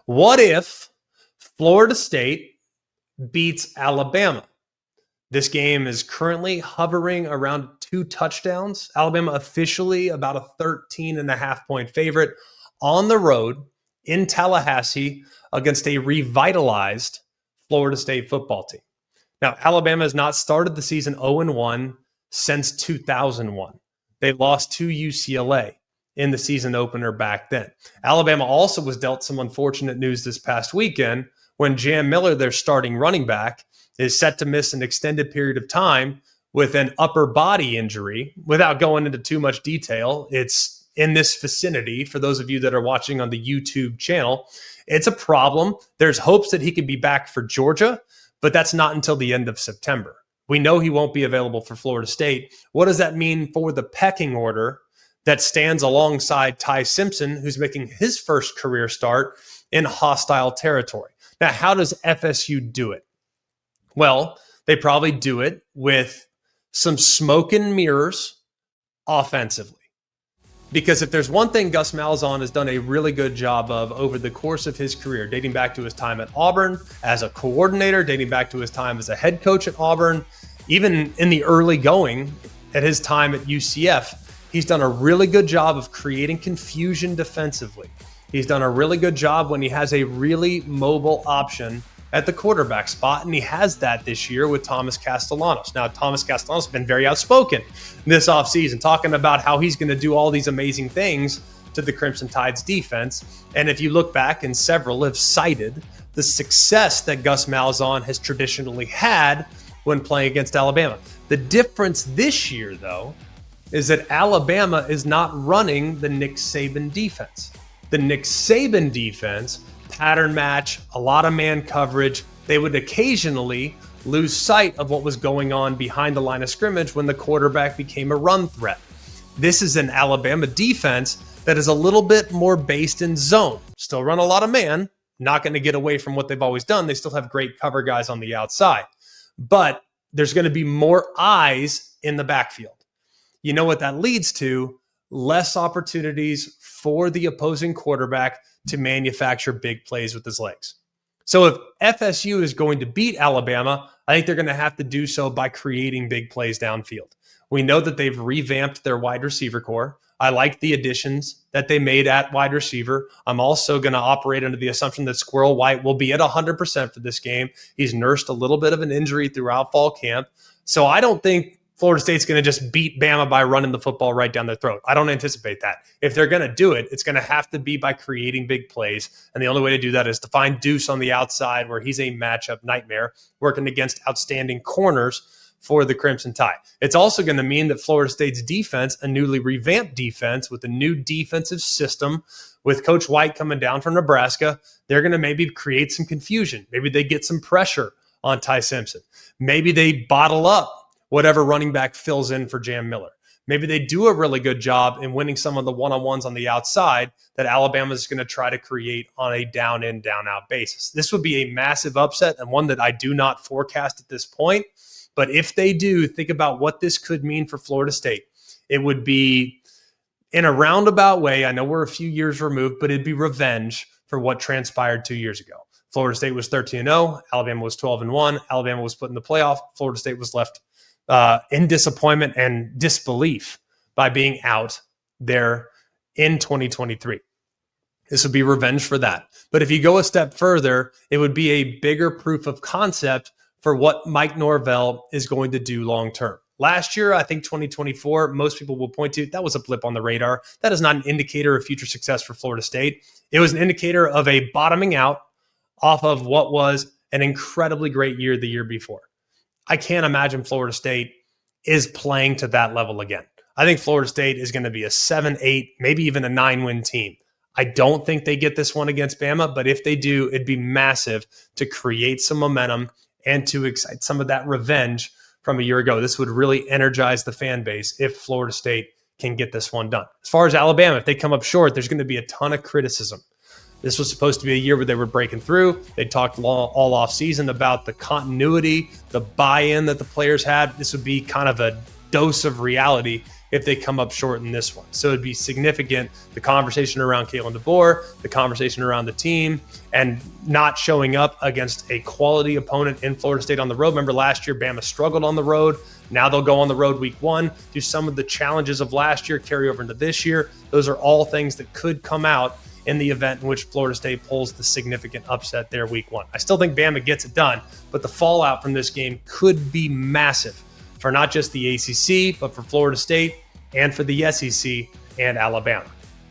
What if Florida State beats Alabama? This game is currently hovering around 2 touchdowns. Alabama officially about a 13.5-point favorite on the road in Tallahassee against a revitalized Florida State football team. Now, Alabama has not started the season 0-1 since 2001. They lost to UCLA in the season opener back then. Alabama also was dealt some unfortunate news this past weekend when Jam Miller, their starting running back, is set to miss an extended period of time with an upper body injury. Without going into too much detail, it's in this vicinity. For those of you that are watching on the YouTube channel, it's a problem. There's hopes that he could be back for Georgia, but that's not until the end of September. We know he won't be available for Florida State. What does that mean for the pecking order that stands alongside Ty Simpson, who's making his first career start in hostile territory? Now, how does FSU do it? Well, they probably do it with some smoke and mirrors offensively. Because if there's one thing Gus Malzahn has done a really good job of over the course of his career, dating back to his time at Auburn as a coordinator, dating back to his time as a head coach at Auburn, even in the early going at his time at UCF, he's done a really good job of creating confusion defensively. He's done a really good job when he has a really mobile option at the quarterback spot, and he has that this year with Thomas Castellanos. Now, Thomas Castellanos has been very outspoken this offseason, talking about how he's going to do all these amazing things to the Crimson Tide's defense. And if you look back, and several have cited the success that Gus Malzahn has traditionally had when playing against Alabama. The difference this year, though, is that Alabama is not running the Nick Saban defense. The Nick Saban defense, pattern match, a lot of man coverage, they would occasionally lose sight of what was going on behind the line of scrimmage when the quarterback became a run threat. This is an Alabama defense that is a little bit more based in zone. Still run a lot of man, not going to get away from what they've always done. They still have great cover guys on the outside, but there's going to be more eyes in the backfield. You know what that leads to? Less opportunities for the opposing quarterback to manufacture big plays with his legs. So if FSU is going to beat Alabama, I think they're going to have to do so by creating big plays downfield. We know that they've revamped their wide receiver core. I like the additions that they made at wide receiver. I'm also going to operate under the assumption that Squirrel White will be at 100% for this game. He's nursed a little bit of an injury throughout fall camp. So I don't think Florida State's going to just beat Bama by running the football right down their throat. I don't anticipate that. If they're going to do it, it's going to have to be by creating big plays. And the only way to do that is to find Deuce on the outside, where he's a matchup nightmare, working against outstanding corners for the Crimson Tide. It's also going to mean that Florida State's defense, a newly revamped defense with a new defensive system, with Coach White coming down from Nebraska, they're going to maybe create some confusion. Maybe they get some pressure on Ty Simpson. Maybe they bottle up whatever running back fills in for Jam Miller. Maybe they do a really good job in winning some of the one-on-ones on the outside that Alabama is going to try to create on a down-in, down-out basis. This would be a massive upset, and one that I do not forecast at this point. But if they do, think about what this could mean for Florida State. It would be, in a roundabout way, I know we're a few years removed, but it'd be revenge for what transpired 2 years ago. Florida State was 13-0. Alabama was 12-1. Alabama was put in the playoff. Florida State was left in disappointment and disbelief by being out there in 2023. This would be revenge for that. But if you go a step further, it would be a bigger proof of concept for what Mike Norvell is going to do long-term. Last year, I think 2024, most people will point to, that was a blip on the radar. That is not an indicator of future success for Florida State. It was an indicator of a bottoming out off of what was an incredibly great year the year before. I can't imagine Florida State is playing to that level again. I think Florida State is going to be a 7-8, maybe even a 9-win team. I don't think they get this one against Bama, but if they do, it'd be massive to create some momentum and to excite some of that revenge from a year ago. This would really energize the fan base if Florida State can get this one done. As far as Alabama, if they come up short, there's going to be a ton of criticism. This was supposed to be a year where they were breaking through. They talked all off season about the continuity, the buy-in that the players had. This would be kind of a dose of reality if they come up short in this one. So it'd be significant, the conversation around Kalen DeBoer, the conversation around the team, and not showing up against a quality opponent in Florida State on the road. Remember last year, Bama struggled on the road. Now they'll go on the road week 1, do some of the challenges of last year, carry over into this year. Those are all things that could come out in the event in which Florida State pulls the significant upset there week 1. I still think Bama gets it done, but the fallout from this game could be massive for not just the ACC, but for Florida State and for the SEC and Alabama.